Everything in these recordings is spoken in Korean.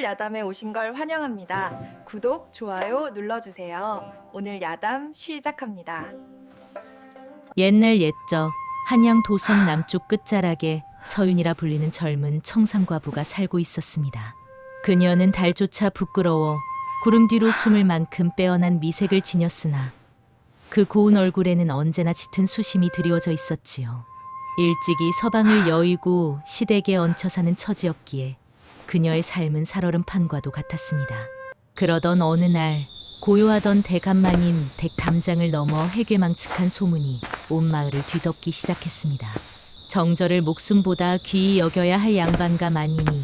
서울 야담에 오신 걸 환영합니다. 구독, 좋아요 눌러주세요. 오늘 야담 시작합니다. 옛날 옛적 한양 도성 남쪽 끝자락에 서윤이라 불리는 젊은 청산과부가 살고 있었습니다. 그녀는 달조차 부끄러워 구름 뒤로 숨을 만큼 빼어난 미색을 지녔으나 그 고운 얼굴에는 언제나 짙은 수심이 드리워져 있었지요. 일찍이 서방을 여의고 시댁에 얹혀 사는 처지였기에 그녀의 삶은 살얼음판과도 같았습니다. 그러던 어느 날 고요하던 대감만인 댁담장을 넘어 해괴망측한 소문이 온 마을을 뒤덮기 시작했습니다. 정절을 목숨보다 귀히 여겨야 할 양반과 만인이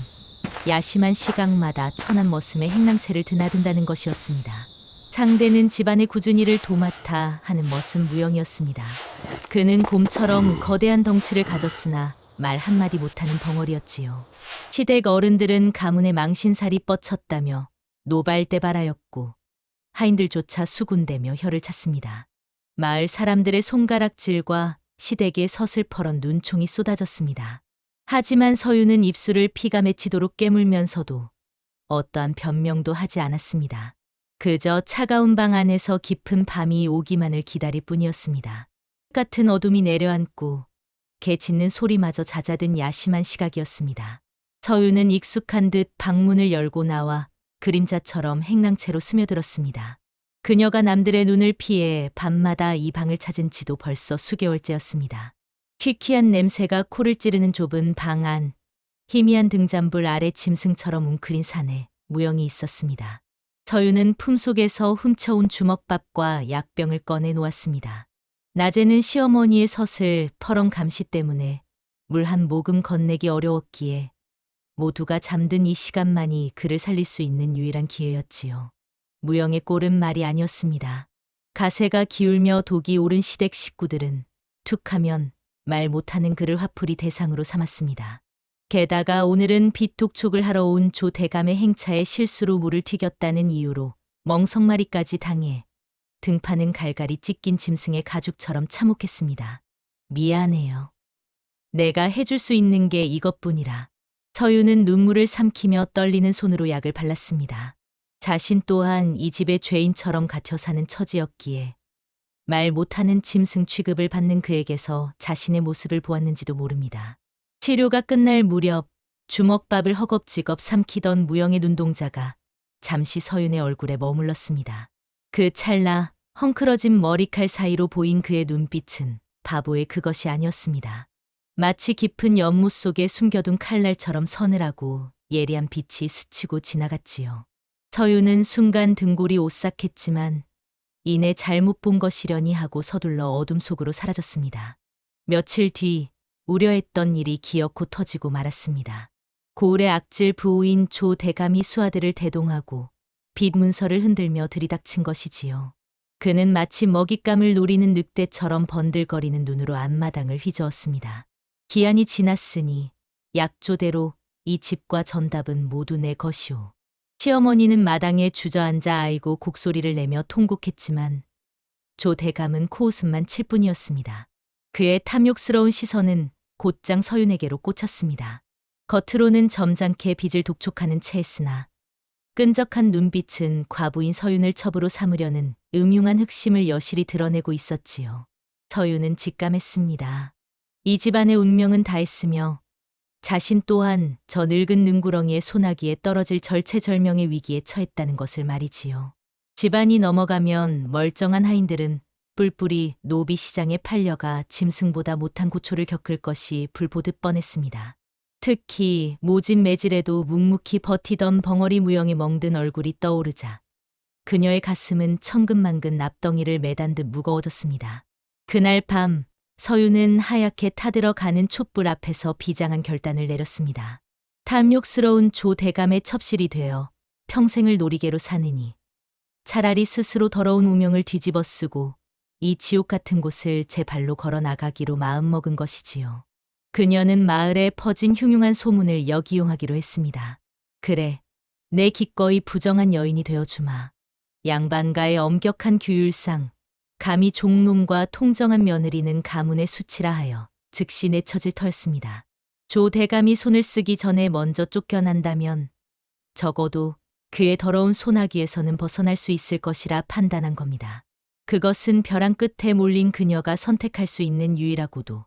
야심한 시각마다 천한 머슴의 행랑채를 드나든다는 것이었습니다. 상대는 집안의 꾸준히를 도맡아 하는 머슴 무영이었습니다. 그는 곰처럼 거대한 덩치를 가졌으나 말 한마디 못하는 벙어리였지요. 시댁 어른들은 가문의 망신살이 뻗쳤다며 노발대발하였고 하인들조차 수군대며 혀를 찼습니다. 마을 사람들의 손가락질과 시댁의 서슬퍼런 눈총이 쏟아졌습니다. 하지만 서윤은 입술을 피가 맺히도록 깨물면서도 어떠한 변명도 하지 않았습니다. 그저 차가운 방 안에서 깊은 밤이 오기만을 기다릴 뿐이었습니다. 같은 어둠이 내려앉고 개 짖는 소리마저 잦아든 야심한 시각이었습니다. 서윤은 익숙한 듯 방문을 열고 나와 그림자처럼 행랑채로 스며들었습니다. 그녀가 남들의 눈을 피해 밤마다 이 방을 찾은 지도 벌써 수개월째였습니다. 퀴퀴한 냄새가 코를 찌르는 좁은 방 안, 희미한 등잔불 아래 짐승처럼 웅크린 산에 무영이 있었습니다. 서윤은 품속에서 훔쳐온 주먹밥과 약병을 꺼내 놓았습니다. 낮에는 시어머니의 서슬 퍼런 감시 때문에 물 한 모금 건네기 어려웠기에 모두가 잠든 이 시간만이 그를 살릴 수 있는 유일한 기회였지요. 무영의 꼴은 말이 아니었습니다. 가세가 기울며 독이 오른 시댁 식구들은 툭하면 말 못하는 그를 화풀이 대상으로 삼았습니다. 게다가 오늘은 빚독촉을 하러 온 조 대감의 행차에 실수로 물을 튀겼다는 이유로 멍석마리까지 당해 등판은 갈갈이 찢긴 짐승의 가죽처럼 참혹했습니다. 미안해요. 내가 해줄 수 있는 게 이것뿐이라. 서윤은 눈물을 삼키며 떨리는 손으로 약을 발랐습니다. 자신 또한 이 집의 죄인처럼 갇혀 사는 처지였기에 말 못하는 짐승 취급을 받는 그에게서 자신의 모습을 보았는지도 모릅니다. 치료가 끝날 무렵 주먹밥을 허겁지겁 삼키던 무영의 눈동자가 잠시 서윤의 얼굴에 머물렀습니다. 그 찰나 헝클어진 머리칼 사이로 보인 그의 눈빛은 바보의 그것이 아니었습니다. 마치 깊은 연못 속에 숨겨둔 칼날처럼 서늘하고 예리한 빛이 스치고 지나갔지요. 서윤은 순간 등골이 오싹했지만 이내 잘못 본 것이려니 하고 서둘러 어둠 속으로 사라졌습니다. 며칠 뒤 우려했던 일이 기어코 터지고 말았습니다. 고을의 악질 부호인 조 대감이 수하들을 대동하고 빚 문서를 흔들며 들이닥친 것이지요. 그는 마치 먹잇감을 노리는 늑대처럼 번들거리는 눈으로 앞마당을 휘저었습니다. 기한이 지났으니 약조대로 이 집과 전답은 모두 내 것이오. 시어머니는 마당에 주저앉아 아이고 곡소리를 내며 통곡했지만 조 대감은 코웃음만 칠 뿐이었습니다. 그의 탐욕스러운 시선은 곧장 서윤에게로 꽂혔습니다. 겉으로는 점잖게 빚을 독촉하는 체했으나 끈적한 눈빛은 과부인 서윤을 첩으로 삼으려는 음흉한 흑심을 여실히 드러내고 있었지요. 서윤은 직감했습니다. 이 집안의 운명은 다했으며 자신 또한 저 늙은 능구렁이의 소나기에 떨어질 절체절명의 위기에 처했다는 것을 말이지요. 집안이 넘어가면 멀쩡한 하인들은 뿔뿔이 노비 시장에 팔려가 짐승보다 못한 고초를 겪을 것이 불보듯 뻔했습니다. 특히 모진 매질에도 묵묵히 버티던 벙어리 무영의 멍든 얼굴이 떠오르자 그녀의 가슴은 천근만근 납덩이를 매단 듯 무거워졌습니다. 그날 밤 서윤은 하얗게 타들어가는 촛불 앞에서 비장한 결단을 내렸습니다. 탐욕스러운 조 대감의 첩실이 되어 평생을 놀이개로 사느니 차라리 스스로 더러운 운명을 뒤집어 쓰고 이 지옥 같은 곳을 제 발로 걸어 나가기로 마음먹은 것이지요. 그녀는 마을에 퍼진 흉흉한 소문을 역이용하기로 했습니다. 그래, 내 기꺼이 부정한 여인이 되어주마. 양반가의 엄격한 규율상 감히 종놈과 통정한 며느리는 가문의 수치라 하여 즉시 내처질 터였습니다. 조 대감이 손을 쓰기 전에 먼저 쫓겨난다면 적어도 그의 더러운 소나기에서는 벗어날 수 있을 것이라 판단한 겁니다. 그것은 벼랑 끝에 몰린 그녀가 선택할 수 있는 유일하고도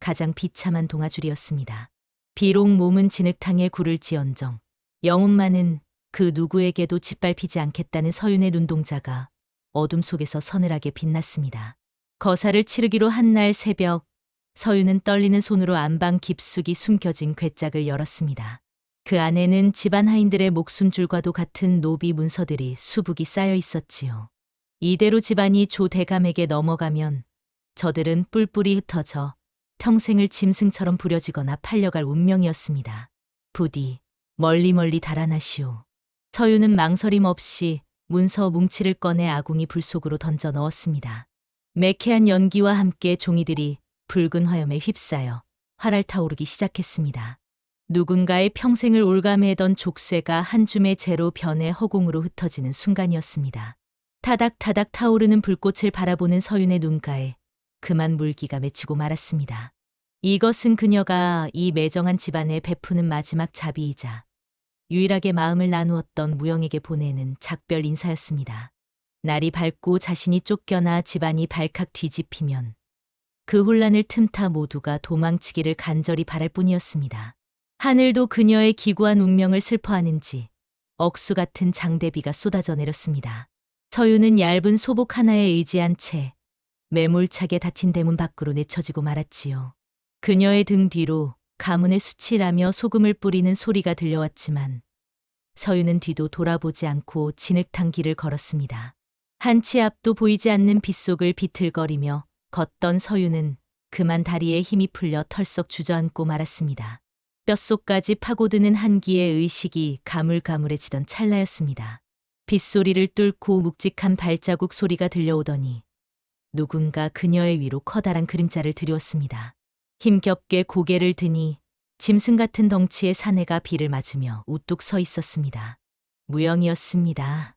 가장 비참한 동아줄이었습니다. 비록 몸은 진흙탕에 구를지언정 영혼만은 그 누구에게도 짓밟히지 않겠다는 서윤의 눈동자가 어둠 속에서 서늘하게 빛났습니다. 거사를 치르기로 한 날 새벽, 서윤은 떨리는 손으로 안방 깊숙이 숨겨진 괴짝을 열었습니다. 그 안에는 집안 하인들의 목숨줄과도 같은 노비 문서들이 수북이 쌓여 있었지요. 이대로 집안이 조 대감에게 넘어가면 저들은 뿔뿔이 흩어져 평생을 짐승처럼 부려지거나 팔려갈 운명이었습니다. 부디 멀리 달아나시오. 서윤은 망설임 없이 문서 뭉치를 꺼내 아궁이 불 속으로 던져 넣었습니다. 매캐한 연기와 함께 종이들이 붉은 화염에 휩싸여 활활 타오르기 시작했습니다. 누군가의 평생을 올가매던 족쇄가 한 줌의 재로 변해 허공으로 흩어지는 순간이었습니다. 타닥타닥 타오르는 불꽃을 바라보는 서윤의 눈가에 그만 물기가 맺히고 말았습니다. 이것은 그녀가 이 매정한 집안에 베푸는 마지막 자비이자 유일하게 마음을 나누었던 무영에게 보내는 작별 인사였습니다. 날이 밝고 자신이 쫓겨나 집안이 발칵 뒤집히면 그 혼란을 틈타 모두가 도망치기를 간절히 바랄 뿐이었습니다. 하늘도 그녀의 기구한 운명을 슬퍼하는지 억수 같은 장대비가 쏟아져 내렸습니다. 서윤은 얇은 소복 하나에 의지한 채 매몰차게 닫힌 대문 밖으로 내쳐지고 말았지요. 그녀의 등 뒤로 가문의 수치라며 소금을 뿌리는 소리가 들려왔지만 서윤은 뒤도 돌아보지 않고 진흙탕 길을 걸었습니다. 한치 앞도 보이지 않는 빗속을 비틀거리며 걷던 서윤은 그만 다리에 힘이 풀려 털썩 주저앉고 말았습니다. 뼛속까지 파고드는 한기의 의식이 가물가물해지던 찰나였습니다. 빗소리를 뚫고 묵직한 발자국 소리가 들려오더니 누군가 그녀의 위로 커다란 그림자를 들이웠습니다. 힘겹게 고개를 드니 짐승 같은 덩치의 사내가 비를 맞으며 우뚝 서 있었습니다. 무영이었습니다.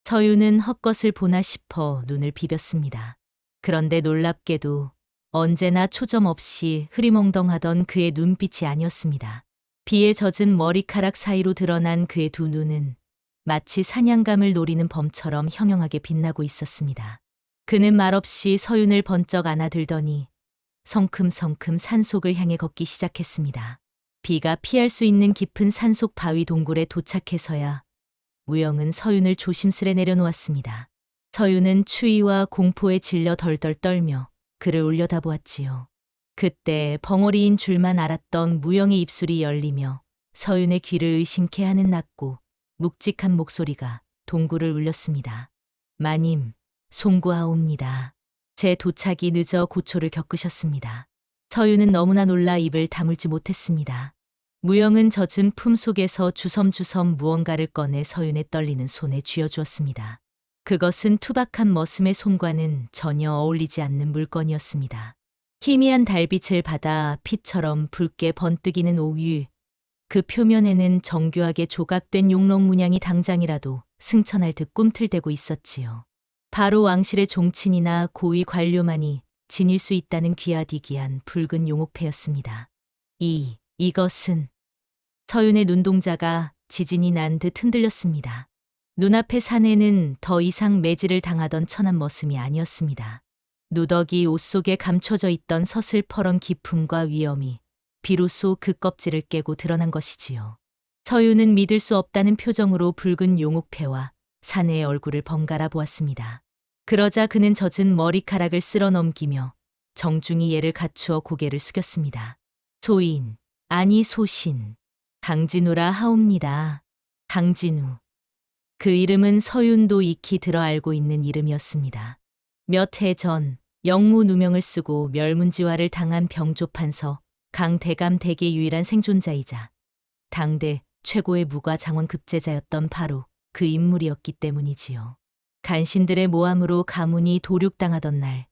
서윤은 헛것을 보나 싶어 눈을 비볐습니다. 그런데 놀랍게도 언제나 초점 없이 흐리멍덩하던 그의 눈빛이 아니었습니다. 비에 젖은 머리카락 사이로 드러난 그의 두 눈은 마치 사냥감을 노리는 범처럼 형형하게 빛나고 있었습니다. 그는 말없이 서윤을 번쩍 안아들더니 성큼성큼 산속을 향해 걷기 시작했습니다. 비가 피할 수 있는 깊은 산속 바위 동굴에 도착해서야 무영은 서윤을 조심스레 내려놓았습니다. 서윤은 추위와 공포에 질려 덜덜 떨며 그를 올려다보았지요. 그때 벙어리인 줄만 알았던 무영의 입술이 열리며 서윤의 귀를 의심케 하는 낮고 묵직한 목소리가 동굴을 울렸습니다. 마님, 송구하옵니다. 제 도착이 늦어 고초를 겪으셨습니다. 서윤은 너무나 놀라 입을 다물지 못했습니다. 무영은 젖은 품 속에서 주섬주섬 무언가를 꺼내 서윤의 떨리는 손에 쥐어주었습니다. 그것은 투박한 머슴의 손과는 전혀 어울리지 않는 물건이었습니다. 희미한 달빛을 받아 피처럼 붉게 번뜩이는 오유, 그 표면에는 정교하게 조각된 용록 문양이 당장이라도 승천할 듯 꿈틀대고 있었지요. 바로 왕실의 종친이나 고위 관료만이 지닐 수 있다는 귀하디귀한 붉은 용옥패였습니다. 이것은 서윤의 눈동자가 지진이 난 듯 흔들렸습니다. 눈앞의 사내는 더 이상 매질을 당하던 천한 머슴이 아니었습니다. 누더기 옷 속에 감춰져 있던 서슬퍼런 기품과 위엄이 비로소 그 껍질을 깨고 드러난 것이지요. 서윤은 믿을 수 없다는 표정으로 붉은 용옥패와 사내의 얼굴을 번갈아 보았습니다. 그러자 그는 젖은 머리카락을 쓸어 넘기며 정중히 예를 갖추어 고개를 숙였습니다. 소인, 아니 소신, 강진우라 하옵니다. 강진우. 그 이름은 서윤도 익히 들어 알고 있는 이름이었습니다. 몇 해 전 영무 누명을 쓰고 멸문지화를 당한 병조판서 강대감 댁의 유일한 생존자이자 당대 최고의 무과 장원 급제자였던 바로 그 인물이었기 때문이지요. 간신들의 모함으로 가문이 도륙당하던 날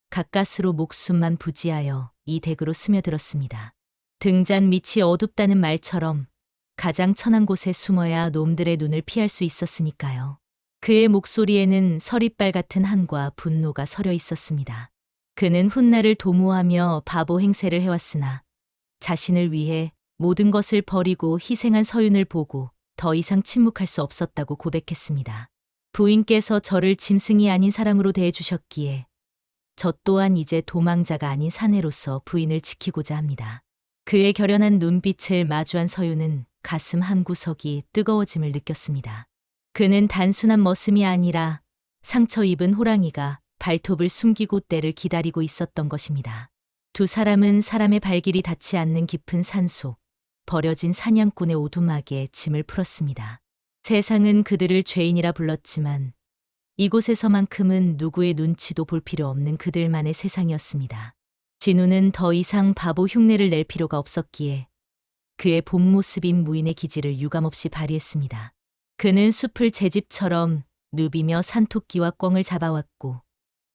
가까스로 목숨만 부지하여 이 댁으로 스며들었습니다. 등잔 밑이 어둡다는 말처럼 가장 천한 곳에 숨어야 놈들의 눈을 피할 수 있었으니까요. 그의 목소리에는 서리빨 같은 한과 분노가 서려 있었습니다. 그는 훗날을 도모하며 바보 행세를 해왔으나 자신을 위해 모든 것을 버리고 희생한 서윤을 보고 더 이상 침묵할 수 없었다고 고백했습니다. 부인께서 저를 짐승이 아닌 사람으로 대해주셨기에 저 또한 이제 도망자가 아닌 사내로서 부인을 지키고자 합니다. 그의 결연한 눈빛을 마주한 서윤은 가슴 한구석이 뜨거워짐을 느꼈습니다. 그는 단순한 머슴이 아니라 상처 입은 호랑이가 발톱을 숨기고 때를 기다리고 있었던 것입니다. 두 사람은 사람의 발길이 닿지 않는 깊은 산속, 버려진 사냥꾼의 오두막에 짐을 풀었습니다. 세상은 그들을 죄인이라 불렀지만 이곳에서만큼은 누구의 눈치도 볼 필요 없는 그들만의 세상이었습니다. 진우는 더 이상 바보 흉내를 낼 필요가 없었기에 그의 본 모습인 무인의 기질을 유감없이 발휘했습니다. 그는 숲을 제 집처럼 누비며 산토끼와 꿩을 잡아왔고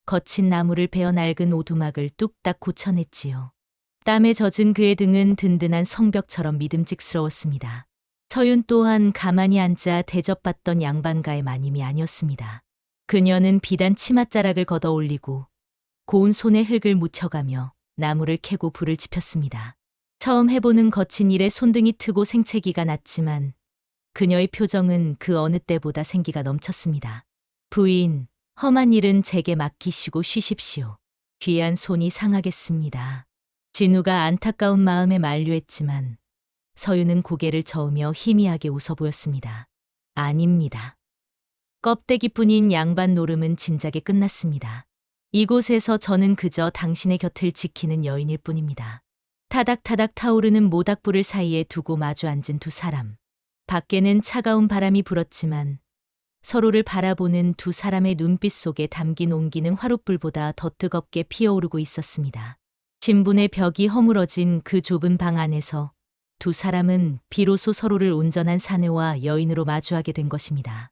거친 나무를 베어 낡은 오두막을 뚝딱 고쳐냈지요. 땀에 젖은 그의 등은 든든한 성벽처럼 믿음직스러웠습니다. 서윤 또한 가만히 앉아 대접받던 양반가의 마님이 아니었습니다. 그녀는 비단 치맛자락을 걷어 올리고 고운 손에 흙을 묻혀가며 나무를 캐고 불을 지폈습니다. 처음 해보는 거친 일에 손등이 트고 생채기가 났지만 그녀의 표정은 그 어느 때보다 생기가 넘쳤습니다. 부인, 험한 일은 제게 맡기시고 쉬십시오. 귀한 손이 상하겠습니다. 진우가 안타까운 마음에 만류했지만 서윤은 고개를 저으며 희미하게 웃어 보였습니다. 아닙니다. 껍데기뿐인 양반 노름은 진작에 끝났습니다. 이곳에서 저는 그저 당신의 곁을 지키는 여인일 뿐입니다. 타닥타닥 타오르는 모닥불을 사이에 두고 마주 앉은 두 사람. 밖에는 차가운 바람이 불었지만 서로를 바라보는 두 사람의 눈빛 속에 담긴 온기는 화롯불보다 더 뜨겁게 피어오르고 있었습니다. 신분의 벽이 허물어진 그 좁은 방 안에서 두 사람은 비로소 서로를 온전한 사내와 여인으로 마주하게 된 것입니다.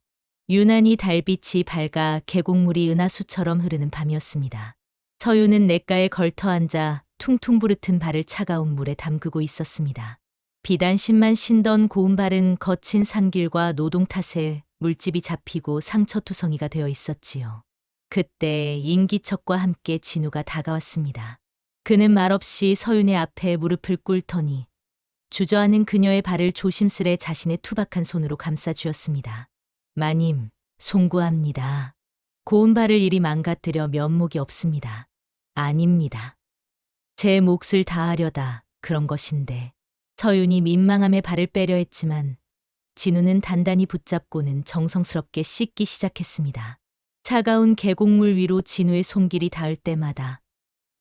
유난히 달빛이 밝아 계곡물이 은하수처럼 흐르는 밤이었습니다. 서윤은 냇가에 걸터앉아 퉁퉁 부르튼 발을 차가운 물에 담그고 있었습니다. 비단 신만 신던 고운 발은 거친 산길과 노동 탓에 물집이 잡히고 상처투성이가 되어 있었지요. 그때 인기척과 함께 진우가 다가왔습니다. 그는 말없이 서윤의 앞에 무릎을 꿇더니 주저하는 그녀의 발을 조심스레 자신의 투박한 손으로 감싸주었습니다. 마님, 송구합니다. 고운 발을 이리 망가뜨려 면목이 없습니다. 아닙니다. 제 몫을 다하려다 그런 것인데. 서윤이 민망함에 발을 빼려 했지만 진우는 단단히 붙잡고는 정성스럽게 씻기 시작했습니다. 차가운 계곡물 위로 진우의 손길이 닿을 때마다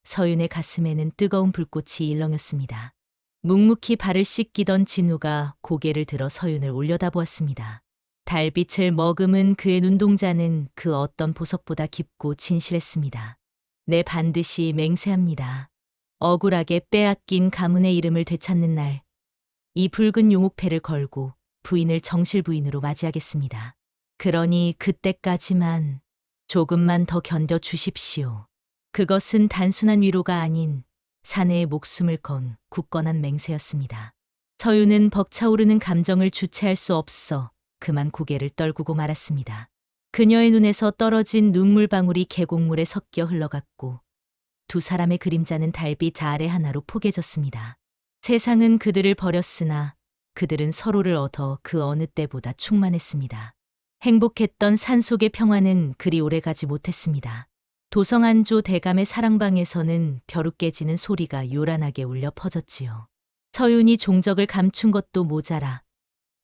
서윤의 가슴에는 뜨거운 불꽃이 일렁였습니다. 묵묵히 발을 씻기던 진우가 고개를 들어 서윤을 올려다보았습니다. 달빛을 머금은 그의 눈동자는 그 어떤 보석보다 깊고 진실했습니다. 내 반드시 맹세합니다. 억울하게 빼앗긴 가문의 이름을 되찾는 날, 이 붉은 용옥패를 걸고 부인을 정실 부인으로 맞이하겠습니다. 그러니 그때까지만 조금만 더 견뎌주십시오. 그것은 단순한 위로가 아닌 사내의 목숨을 건 굳건한 맹세였습니다. 서윤은 벅차오르는 감정을 주체할 수 없어 그만 고개를 떨구고 말았습니다. 그녀의 눈에서 떨어진 눈물방울이 계곡물에 섞여 흘러갔고 두 사람의 그림자는 달빛 아래 하나로 포개졌습니다. 세상은 그들을 버렸으나 그들은 서로를 얻어 그 어느 때보다 충만했습니다. 행복했던 산속의 평화는 그리 오래가지 못했습니다. 도성안조 대감의 사랑방에서는 벼룩 깨지는 소리가 요란하게 울려 퍼졌지요. 서윤이 종적을 감춘 것도 모자라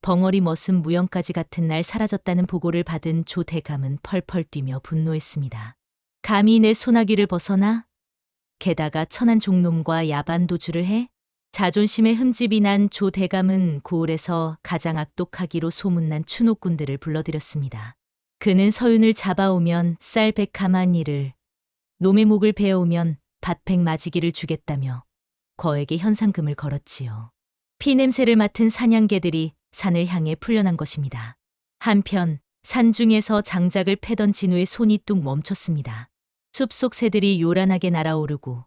벙어리 머슴 무영까지 같은 날 사라졌다는 보고를 받은 조 대감은 펄펄 뛰며 분노했습니다. 감히 내 소나기를 벗어나? 게다가 천한 종놈과 야반 도주를 해? 자존심에 흠집이 난 조 대감은 고을에서 가장 악독하기로 소문난 추노꾼들을 불러들였습니다. 그는 서윤을 잡아오면 쌀 100가마니를, 놈의 목을 베어오면 밭 100마지기를 주겠다며 거액의 현상금을 걸었지요. 피냄새를 맡은 사냥개들이 산을 향해 풀려난 것입니다. 한편 산중에서 장작을 패던 진우의 손이 뚝 멈췄습니다. 숲속 새들이 요란하게 날아오르고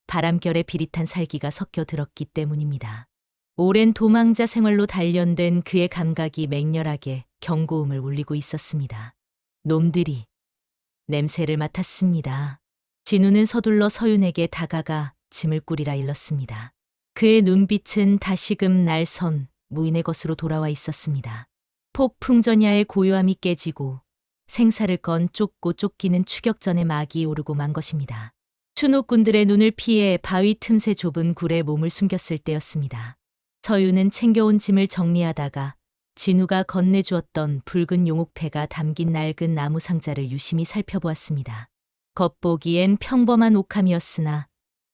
바람결에 비릿한 살기가 섞여 들었기 때문입니다. 오랜 도망자 생활로 단련된 그의 감각이 맹렬하게 경고음을 울리고 있었습니다. 놈들이 냄새를 맡았습니다. 진우는 서둘러 서윤에게 다가가 짐을 꾸리라 일렀습니다. 그의 눈빛은 다시금 날선 무인의 것으로 돌아와 있었습니다. 폭풍전야의 고요함이 깨지고 생사를 건 쫓고 쫓기는 추격전의 막이 오르고 만 것입니다. 추노꾼들의 눈을 피해 바위 틈새 좁은 굴에 몸을 숨겼을 때였습니다. 서유는 챙겨온 짐을 정리하다가 진우가 건네주었던 붉은 용옥패가 담긴 낡은 나무 상자를 유심히 살펴보았습니다. 겉보기엔 평범한 옥함이었으나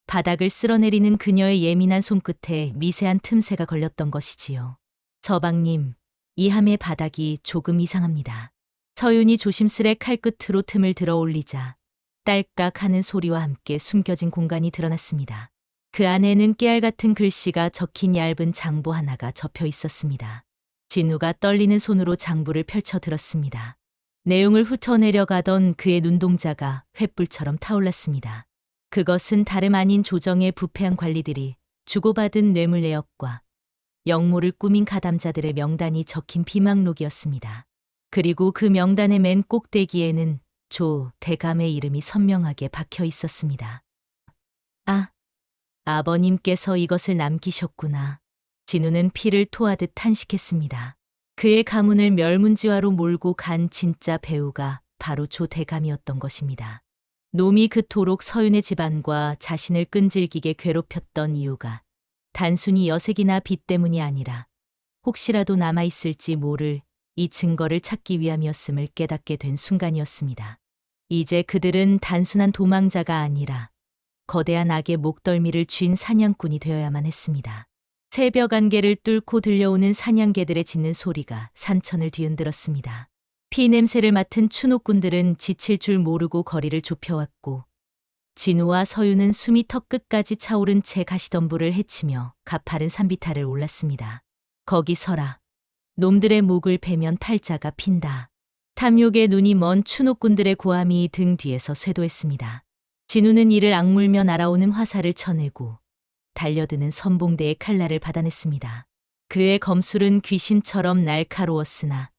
바닥을 쓸어내리는 그녀의 예민한 손끝에 미세한 틈새가 걸렸던 것이지요. 서방님, 이 함의 바닥이 조금 이상합니다. 서윤이 조심스레 칼끝으로 틈을 들어 올리자 딸깍 하는 소리와 함께 숨겨진 공간이 드러났습니다. 그 안에는 깨알 같은 글씨가 적힌 얇은 장부 하나가 접혀 있었습니다. 진우가 떨리는 손으로 장부를 펼쳐 들었습니다. 내용을 훑어내려가던 그의 눈동자가 횃불처럼 타올랐습니다. 그것은 다름 아닌 조정의 부패한 관리들이 주고받은 뇌물 내역과 역모를 꾸민 가담자들의 명단이 적힌 비망록이었습니다. 그리고 그 명단의 맨 꼭대기에는 조 대감의 이름이 선명하게 박혀 있었습니다. 아, 아버님께서 이것을 남기셨구나. 진우는 피를 토하듯 탄식했습니다. 그의 가문을 멸문지화로 몰고 간 진짜 배우가 바로 조 대감이었던 것입니다. 놈이 그토록 서윤의 집안과 자신을 끈질기게 괴롭혔던 이유가 단순히 여색이나 빚 때문이 아니라 혹시라도 남아있을지 모를 이 증거를 찾기 위함이었음을 깨닫게 된 순간이었습니다. 이제 그들은 단순한 도망자가 아니라 거대한 악의 목덜미를 쥔 사냥꾼이 되어야만 했습니다. 새벽 안개를 뚫고 들려오는 사냥개들의 짖는 소리가 산천을 뒤흔들었습니다. 피 냄새를 맡은 추노꾼들은 지칠 줄 모르고 거리를 좁혀왔고 진우와 서유는 숨이 턱끝까지 차오른 채 가시덤불을 헤치며 가파른 산비탈을 올랐습니다. 거기 서라. 놈들의 목을 베면 팔자가 핀다. 탐욕의 눈이 먼 추노꾼들의 고함이 등 뒤에서 쇄도했습니다. 진우는 이를 악물며 날아오는 화살을 쳐내고 달려드는 선봉대의 칼날을 받아냈습니다. 그의 검술은 귀신처럼 날카로웠으나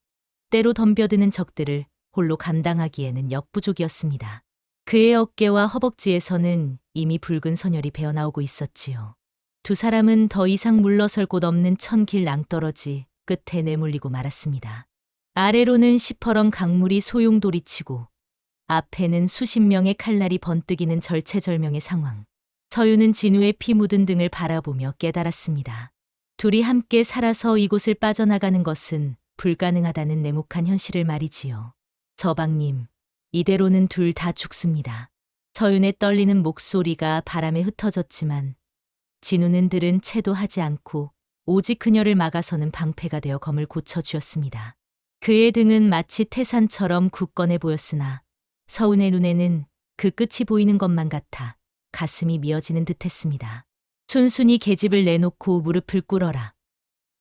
때로 덤벼드는 적들을 홀로 감당하기에는 역부족이었습니다. 그의 어깨와 허벅지에서는 이미 붉은 선혈이 배어나오고 있었지요. 두 사람은 더 이상 물러설 곳 없는 천길 낭떠러지 끝에 내몰리고 말았습니다. 아래로는 시퍼런 강물이 소용돌이치고 앞에는 수십 명의 칼날이 번뜩이는 절체절명의 상황. 서유는 진우의 피 묻은 등을 바라보며 깨달았습니다. 둘이 함께 살아서 이곳을 빠져나가는 것은 불가능하다는 냉혹한 현실을 말이지요. 서방님, 이대로는 둘 다 죽습니다. 서윤의 떨리는 목소리가 바람에 흩어졌지만 진우는 들은 채도 하지 않고 오직 그녀를 막아서는 방패가 되어 검을 고쳐주었습니다. 그의 등은 마치 태산처럼 굳건해 보였으나 서운의 눈에는 그 끝이 보이는 것만 같아 가슴이 미어지는 듯했습니다. 순순히 계집을 내놓고 무릎을 꿇어라.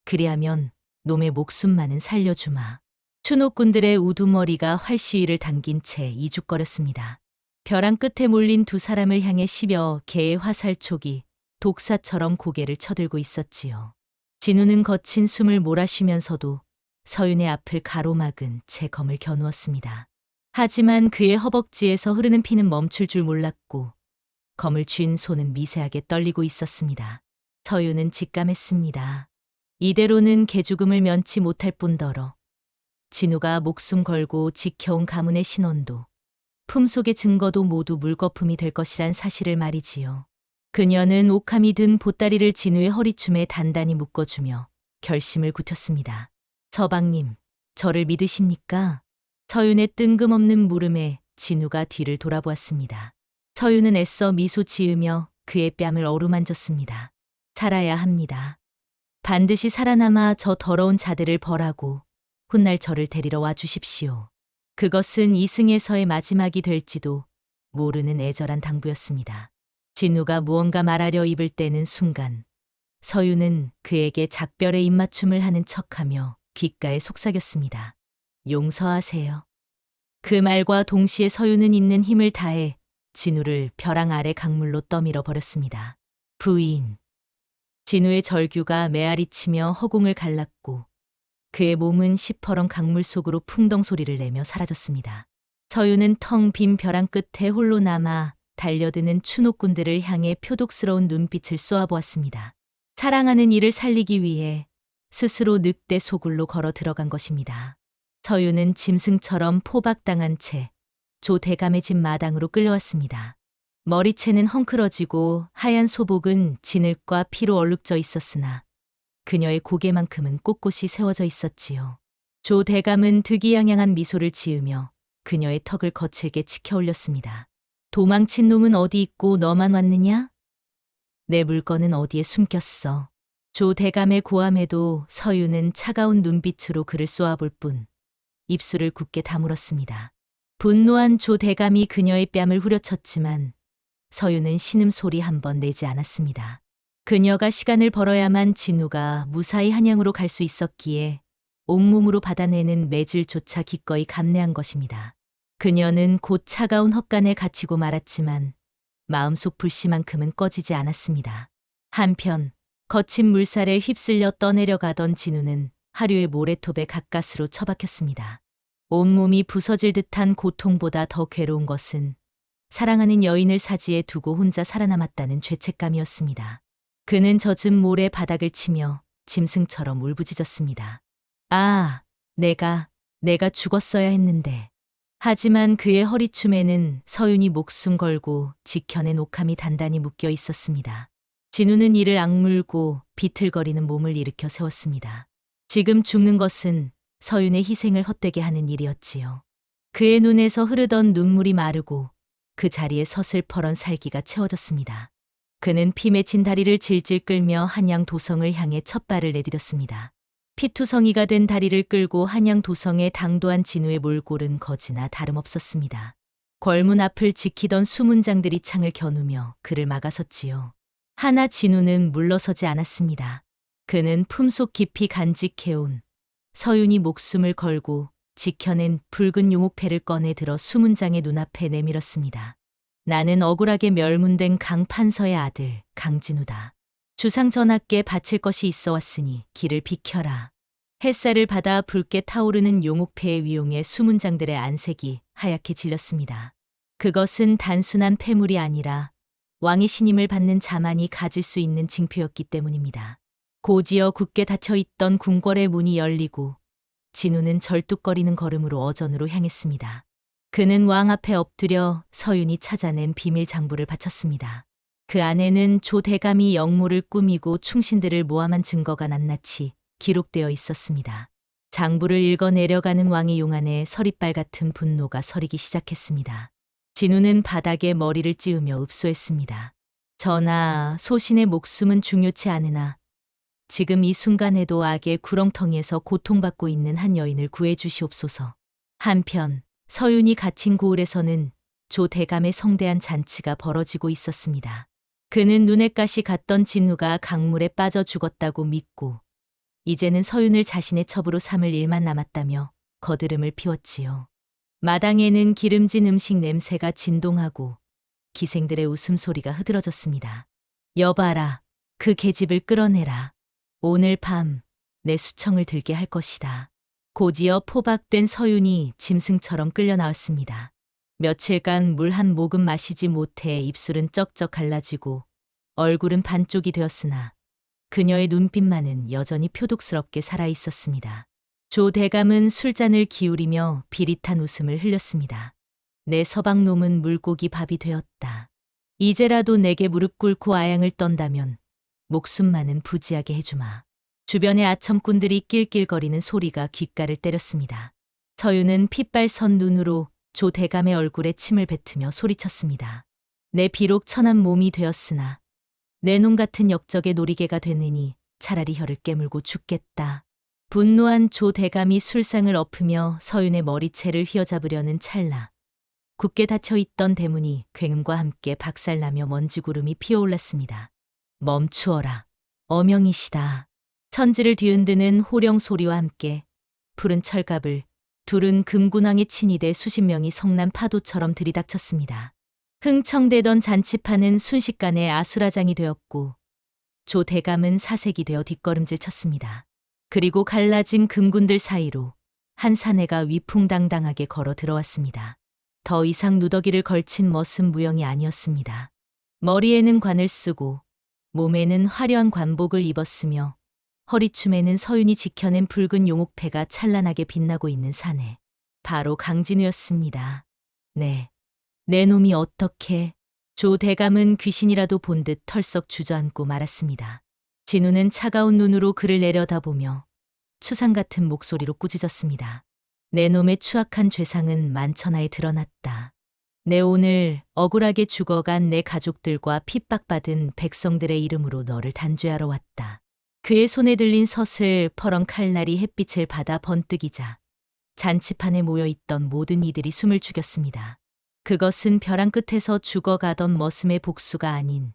그리하면 놈의 목숨만은 살려주마. 추노꾼들의 우두머리가 활시위를 당긴 채 이죽거렸습니다. 벼랑 끝에 몰린 두 사람을 향해 10여 개의 화살촉이 독사처럼 고개를 쳐들고 있었지요. 진우는 거친 숨을 몰아쉬면서도 서윤의 앞을 가로막은 채 검을 겨누었습니다. 하지만 그의 허벅지에서 흐르는 피는 멈출 줄 몰랐고 검을 쥔 손은 미세하게 떨리고 있었습니다. 서윤은 직감했습니다. 이대로는 개죽음을 면치 못할 뿐더러 진우가 목숨 걸고 지켜온 가문의 신원도 품속의 증거도 모두 물거품이 될 것이란 사실을 말이지요. 그녀는 옥함이 든 보따리를 진우의 허리춤에 단단히 묶어주며 결심을 굳혔습니다. 서방님, 저를 믿으십니까? 서윤의 뜬금없는 물음에 진우가 뒤를 돌아보았습니다. 서윤은 애써 미소 지으며 그의 뺨을 어루만졌습니다. 살아야 합니다. 반드시 살아남아 저 더러운 자들을 벌하고 훗날 저를 데리러 와 주십시오. 그것은 이승에서의 마지막이 될지도 모르는 애절한 당부였습니다. 진우가 무언가 말하려 입을 떼는 순간 서윤은 그에게 작별의 입맞춤을 하는 척하며 귓가에 속삭였습니다. 용서하세요. 그 말과 동시에 서윤은 있는 힘을 다해 진우를 벼랑 아래 강물로 떠밀어 버렸습니다. 부인. 진우의 절규가 메아리치며 허공을 갈랐고 그의 몸은 시퍼런 강물 속으로 풍덩 소리를 내며 사라졌습니다. 서윤은 텅 빈 벼랑 끝에 홀로 남아 달려드는 추노꾼들을 향해 표독스러운 눈빛을 쏘아보았습니다. 사랑하는 이를 살리기 위해 스스로 늑대 소굴로 걸어 들어간 것입니다. 서윤은 짐승처럼 포박당한 채 조 대감의 집 마당으로 끌려왔습니다. 머리채는 헝클어지고 하얀 소복은 진흙과 피로 얼룩져 있었으나 그녀의 고개만큼은 꼿꼿이 세워져 있었지요. 조 대감은 득이양양한 미소를 지으며 그녀의 턱을 거칠게 치켜 올렸습니다. 도망친 놈은 어디 있고 너만 왔느냐? 내 물건은 어디에 숨겼어? 조 대감의 고함에도 서윤은 차가운 눈빛으로 그를 쏘아볼 뿐 입술을 굳게 다물었습니다. 분노한 조 대감이 그녀의 뺨을 후려쳤지만 서윤은 신음소리 한 번 내지 않았습니다. 그녀가 시간을 벌어야만 진우가 무사히 한양으로 갈 수 있었기에 온몸으로 받아내는 매질조차 기꺼이 감내한 것입니다. 그녀는 곧 차가운 헛간에 갇히고 말았지만 마음속 불씨만큼은 꺼지지 않았습니다. 한편 거친 물살에 휩쓸려 떠내려가던 진우는 하류의 모래톱에 가까스로 처박혔습니다. 온몸이 부서질 듯한 고통보다 더 괴로운 것은 사랑하는 여인을 사지에 두고 혼자 살아남았다는 죄책감이었습니다. 그는 젖은 모래 바닥을 치며 짐승처럼 울부짖었습니다. 아, 내가 죽었어야 했는데. 하지만 그의 허리춤에는 서윤이 목숨 걸고 지켜낸 옥함이 단단히 묶여 있었습니다. 진우는 이를 악물고 비틀거리는 몸을 일으켜 세웠습니다. 지금 죽는 것은 서윤의 희생을 헛되게 하는 일이었지요. 그의 눈에서 흐르던 눈물이 마르고 그 자리에 서슬퍼런 살기가 채워졌습니다. 그는 피 맺힌 다리를 질질 끌며 한양 도성을 향해 첫 발을 내디뎠습니다. 피투성이가 된 다리를 끌고 한양 도성에 당도한 진우의 몰골은 거지나 다름없었습니다. 궐문 앞을 지키던 수문장들이 창을 겨누며 그를 막아섰지요. 하나 진우는 물러서지 않았습니다. 그는 품속 깊이 간직해온 서윤이 목숨을 걸고 지켜낸 붉은 용옥패를 꺼내 들어 수문장의 눈앞에 내밀었습니다. 나는 억울하게 멸문된 강 판서의 아들 강진우다. 주상 전하께 바칠 것이 있어 왔으니 길을 비켜라. 햇살을 받아 붉게 타오르는 용옥패의 위용에 수문장들의 안색이 하얗게 질렸습니다. 그것은 단순한 폐물이 아니라 왕의 신임을 받는 자만이 가질 수 있는 징표였기 때문입니다. 고지어 굳게 닫혀있던 궁궐의 문이 열리고 진우는 절뚝거리는 걸음으로 어전으로 향했습니다. 그는 왕 앞에 엎드려 서윤이 찾아낸 비밀 장부를 바쳤습니다. 그 안에는 조 대감이 역모를 꾸미고 충신들을 모함한 증거가 낱낱이 기록되어 있었습니다. 장부를 읽어 내려가는 왕의 용안에 서리빨 같은 분노가 서리기 시작했습니다. 진우는 바닥에 머리를 찌우며 읍소했습니다. 전하, 소신의 목숨은 중요치 않으나 지금 이 순간에도 악의 구렁텅이에서 고통받고 있는 한 여인을 구해주시옵소서. 한편 서윤이 갇힌 고을에서는 조 대감의 성대한 잔치가 벌어지고 있었습니다. 그는 눈에 가시 갔던 진우가 강물에 빠져 죽었다고 믿고 이제는 서윤을 자신의 첩으로 삼을 일만 남았다며 거드름을 피웠지요. 마당에는 기름진 음식 냄새가 진동하고 기생들의 웃음소리가 흐드러졌습니다. 여봐라, 그 계집을 끌어내라. 오늘 밤 내 수청을 들게 할 것이다. 고지어 포박된 서윤이 짐승처럼 끌려 나왔습니다. 며칠간 물 한 모금 마시지 못해 입술은 쩍쩍 갈라지고 얼굴은 반쪽이 되었으나 그녀의 눈빛만은 여전히 표독스럽게 살아 있었습니다. 조 대감은 술잔을 기울이며 비릿한 웃음을 흘렸습니다. 내 서방놈은 물고기 밥이 되었다. 이제라도 내게 무릎 꿇고 아양을 떤다면 목숨만은 부지하게 해주마. 주변의 아첨꾼들이 낄낄거리는 소리가 귓가를 때렸습니다. 서윤은 핏발선 눈으로 조 대감의 얼굴에 침을 뱉으며 소리쳤습니다. 내 비록 천한 몸이 되었으나 내 놈 같은 역적의 놀이개가 되느니 차라리 혀를 깨물고 죽겠다. 분노한 조 대감이 술상을 엎으며 서윤의 머리채를 휘어잡으려는 찰나 굳게 닫혀있던 대문이 굉음과 함께 박살나며 먼지구름이 피어올랐습니다. 멈추어라. 어명이시다. 천지를 뒤흔드는 호령 소리와 함께 푸른 철갑을 둘은 금군왕의 친위대 수십 명이 성난 파도처럼 들이닥쳤습니다. 흥청대던 잔치판은 순식간에 아수라장이 되었고 조 대감은 사색이 되어 뒷걸음질 쳤습니다. 그리고 갈라진 금군들 사이로 한 사내가 위풍당당하게 걸어 들어왔습니다. 더 이상 누더기를 걸친 멋은 무용이 아니었습니다. 머리에는 관을 쓰고 몸에는 화려한 관복을 입었으며 허리춤에는 서윤이 지켜낸 붉은 용옥패가 찬란하게 빛나고 있는 사내. 바로 강진우였습니다. 네. 내 놈이 어떻게? 조 대감은 귀신이라도 본 듯 털썩 주저앉고 말았습니다. 진우는 차가운 눈으로 그를 내려다보며 추상 같은 목소리로 꾸짖었습니다. 내 놈의 추악한 죄상은 만천하에 드러났다. 내 오늘 억울하게 죽어간 내 가족들과 핍박받은 백성들의 이름으로 너를 단죄하러 왔다. 그의 손에 들린 섯을 퍼런 칼날이 햇빛을 받아 번뜩이자 잔치판에 모여있던 모든 이들이 숨을 죽였습니다. 그것은 벼랑 끝에서 죽어가던 머슴의 복수가 아닌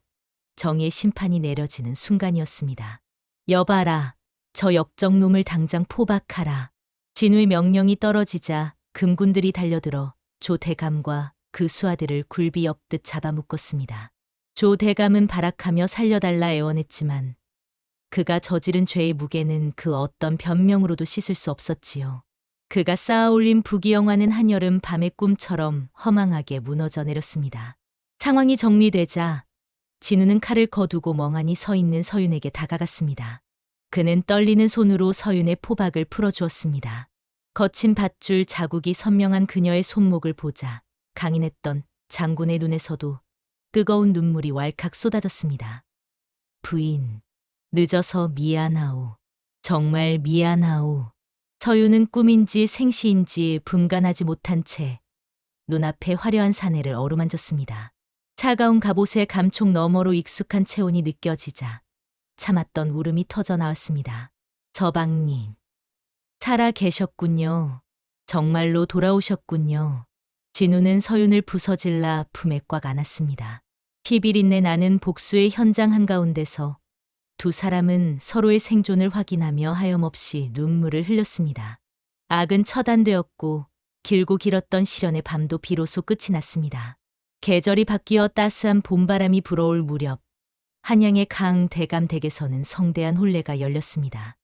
정의의 심판이 내려지는 순간이었습니다. 여봐라, 저 역적놈을 당장 포박하라. 진우의 명령이 떨어지자 금군들이 달려들어 조 대감과 그 수하들을 굴비 엮듯 잡아묶었습니다. 조 대감은 발악하며 살려달라 애원했지만 그가 저지른 죄의 무게는 그 어떤 변명으로도 씻을 수 없었지요. 그가 쌓아올린 부귀영화는 한여름 밤의 꿈처럼 허망하게 무너져 내렸습니다. 상황이 정리되자 진우는 칼을 거두고 멍하니 서 있는 서윤에게 다가갔습니다. 그는 떨리는 손으로 서윤의 포박을 풀어주었습니다. 거친 밧줄 자국이 선명한 그녀의 손목을 보자 강인했던 장군의 눈에서도 뜨거운 눈물이 왈칵 쏟아졌습니다. 부인, 늦어서 미안하오. 정말 미안하오. 서윤은 꿈인지 생시인지 분간하지 못한 채 눈앞에 화려한 사내를 어루만졌습니다. 차가운 갑옷의 감촉 너머로 익숙한 체온이 느껴지자 참았던 울음이 터져 나왔습니다. 저방님, 살아 계셨군요. 정말로 돌아오셨군요. 진우는 서윤을 부서질라 품에 꽉 안았습니다. 피비린내 나는 복수의 현장 한가운데서 두 사람은 서로의 생존을 확인하며 하염없이 눈물을 흘렸습니다. 악은 처단되었고 길고 길었던 시련의 밤도 비로소 끝이 났습니다. 계절이 바뀌어 따스한 봄바람이 불어올 무렵 한양의 강 대감 댁에서는 성대한 혼례가 열렸습니다.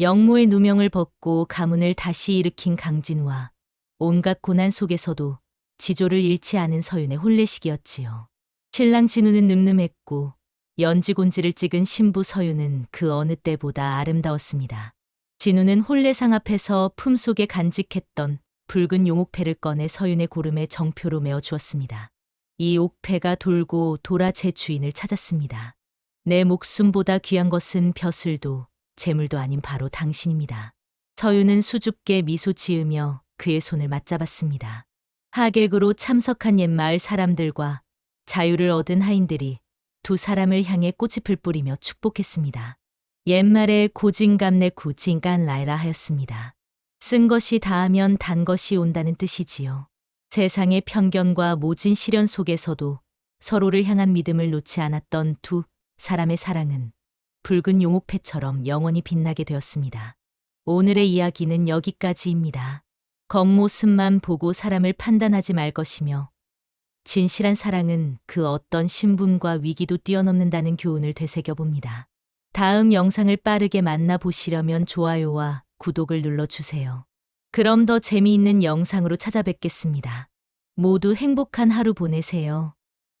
영모의 누명을 벗고 가문을 다시 일으킨 강진우와 온갖 고난 속에서도 지조를 잃지 않은 서윤의 혼례식이었지요. 신랑 진우는 늠름했고 연지곤지를 찍은 신부 서윤은 그 어느 때보다 아름다웠습니다. 진우는 혼례상 앞에서 품속에 간직했던 붉은 용옥패를 꺼내 서윤의 고름에 정표로 메어 주었습니다. 이 옥패가 돌고 돌아 제 주인을 찾았습니다. 내 목숨보다 귀한 것은 벼슬도 재물도 아닌 바로 당신입니다. 서윤은 수줍게 미소 지으며 그의 손을 맞잡았습니다. 하객으로 참석한 옛마을 사람들과 자유를 얻은 하인들이 두 사람을 향해 꽃잎을 뿌리며 축복했습니다. 옛말에 고진감내 구진간 라이라 하였습니다. 쓴 것이 다하면 단 것이 온다는 뜻이지요. 세상의 편견과 모진 시련 속에서도 서로를 향한 믿음을 놓지 않았던 두 사람의 사랑은 붉은 용옥패처럼 영원히 빛나게 되었습니다. 오늘의 이야기는 여기까지입니다. 겉모습만 보고 사람을 판단하지 말 것이며 진실한 사랑은 그 어떤 신분과 위기도 뛰어넘는다는 교훈을 되새겨봅니다. 다음 영상을 빠르게 만나보시려면 좋아요와 구독을 눌러주세요. 그럼 더 재미있는 영상으로 찾아뵙겠습니다. 모두 행복한 하루 보내세요.